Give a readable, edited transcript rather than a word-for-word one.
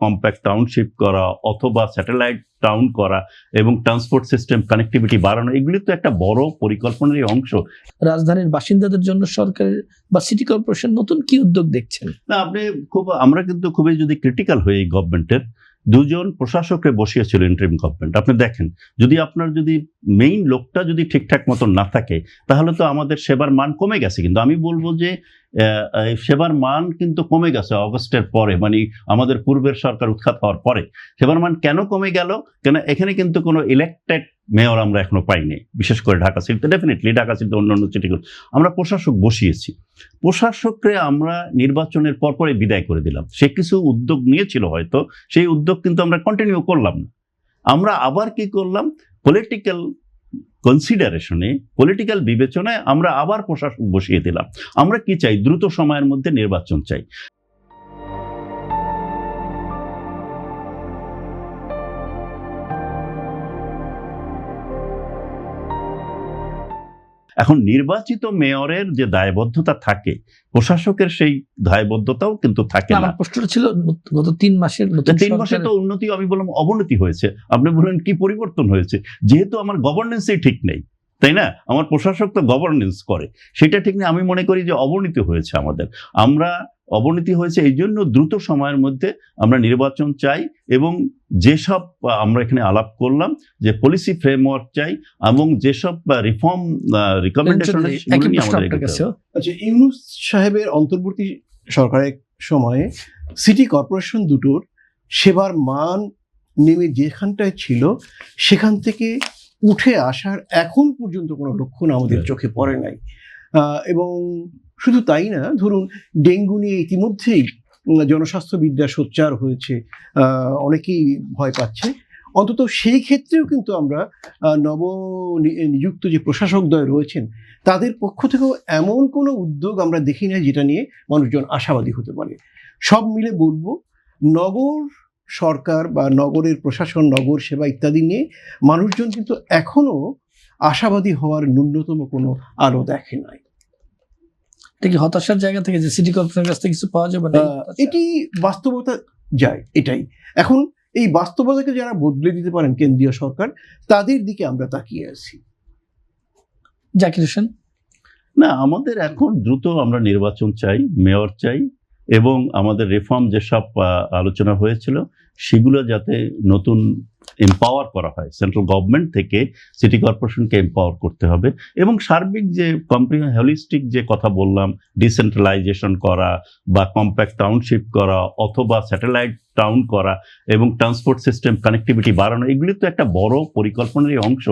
Compact township করা অথবা satellite town করা এবং ট্রান্সপোর্ট সিস্টেম কানেক্টিভিটি বাড়ানো, এগুলি তো একটা বড় পরিকল্পনারই অংশ। রাজধানীর বাসিন্দাদের জন্য সরকারের বা সিটি কর্পোরেশন নতুন কি উদ্যোগ দেখছেন? না, আমরা কিন্তু খুবই যদি ক্রিটিক্যাল হই, গভর্নমেন্টের দুজন প্রশাসককে বসিয়েছিল ইন্টারিম গভর্নমেন্ট। আপনি দেখেন, যদি আপনার যদি মেইন লোকটা যদি ঠিকঠাক মতন না থাকে তাহলে তো আমাদের সেবার মান কমে গেছে। কিন্তু আমি বলবো যে সেবার মান কিন্তু কমে গেছে অগস্টের পরে, মানে আমাদের পূর্বের সরকার উৎখাত হওয়ার পরে। সেবার মান কেন কমে গেল? কেন এখানে কিন্তু কোনো ইলেক্টেড মেয়র আমরা এখনো পাইনি, বিশেষ করে ঢাকা সিটিতে। ডেফিনেটলি ঢাকা সিটিতে অন্যান্য সিটিগুলো আমরা প্রশাসক বসিয়েছি। প্রশাসককে আমরা নির্বাচনের পরপরে বিদায় করে দিলাম। সে কিছু উদ্যোগ নিয়েছিল হয়তো, সেই উদ্যোগ কিন্তু আমরা কন্টিনিউ করলাম না। আমরা আবার কি করলাম, পলিটিক্যাল কনসিডারেশনে, পলিটিক্যাল বিবেচনায় আমরা আবার প্রশাসক বসিয়ে দিলাম। আমরা কি চাই? দ্রুত সময়ের মধ্যে নির্বাচন চাই। এখন নির্বাচিত মেয়রের যে দায়বদ্ধতা থাকে, প্রশাসকের সেই দায়বদ্ধতাও কিন্তু থাকে না। আমার প্রশ্নটা ছিল গত 3 মাসের 3 মাসে তো উন্নতি, আমি বললাম অবনতি হয়েছে। আপনি বলেন কি পরিবর্তন হয়েছে? যেহেতু আমার গভর্নেন্সই ঠিক নেই, তাই না? আমার প্রশাসক তো গভর্নেন্স করে, সেটা ঠিক নেই। আমি মনে করি যে অবনতি হয়েছে আমাদের। অবনতি হয়েছে এই জন্য দ্রুত সময়ের মধ্যে আমরা নির্বাচন চাই, এবং যেসব আমরা এখানে আলাপ করলাম যে পলিসি ফ্রেমওয়ার্ক চাই এবং যেসব রিফর্ম রিকমেন্ডেশন। আচ্ছা, ইউনূস সাহেবের অন্তর্বর্তী সরকারের সময়ে সিটি কর্পোরেশন দুটোর সেবার মান নেমে যেখানটায় ছিল সেখান থেকে উঠে আসার এখন পর্যন্ত কোনো লক্ষণ আমাদের চোখে পড়ে নাই। এবং শুধু তাই না, ধরুন ডেঙ্গু নিয়ে ইতিমধ্যেই জনস্বাস্থ্যবিদ্যা সোচ্চার হয়েছে, অনেকেই ভয় পাচ্ছে। অন্তত সেই ক্ষেত্রেও কিন্তু আমরা নিযুক্ত যে প্রশাসকদ্বয় রয়েছেন তাদের পক্ষ থেকেও এমন কোনো উদ্যোগ আমরা দেখি না যেটা নিয়ে মানুষজন আশাবাদী হতে পারে। সব মিলে বলবো, নগর সরকার বা নগরের প্রশাসন, নগর সেবা ইত্যাদি নিয়ে মানুষজন কিন্তু এখনো আশাবাদী হওয়ার ন্যূনতম কোনো আলো দেখে নাই। এটা কি হতাশার জায়গা থেকে যে সিটি কর্পোরেশনের কাছ থেকে কিছু পাওয়া যাবে না? এটি বাস্তবতা যায়, এটাই। এখন এই বাস্তবতাকে যারা বদলে দিতে পারেন কেন্দ্রীয় সরকার, তাদের দিকে আমরা তাকিয়ে আছি। জাকির হোসেন? না, আমাদের এখন দ্রুত আমরা নির্বাচন চাই, মেয়র চাই, এবং আমাদের রিফর্ম যেসব আলোচনা হয়েছিল সেগুলো যাতে নতুন এম্পাওয়ার করা হয়। সেন্ট্রাল গভর্নমেন্ট থেকে সিটি কর্পোরেশনকে এম্পাওয়ার করতে হবে, এবং সার্বিক যে হোলিস্টিক যে কথা বললাম, ডিসেন্ট্রালাইজেশন করা বা কম্প্যাক্ট টাউনশিপ করা অথবা স্যাটেলাইট টাউন করা এবং ট্রান্সপোর্ট সিস্টেম কানেক্টিভিটি বাড়ানো, এগুলি তো একটা বড় পরিকল্পনারই অংশ।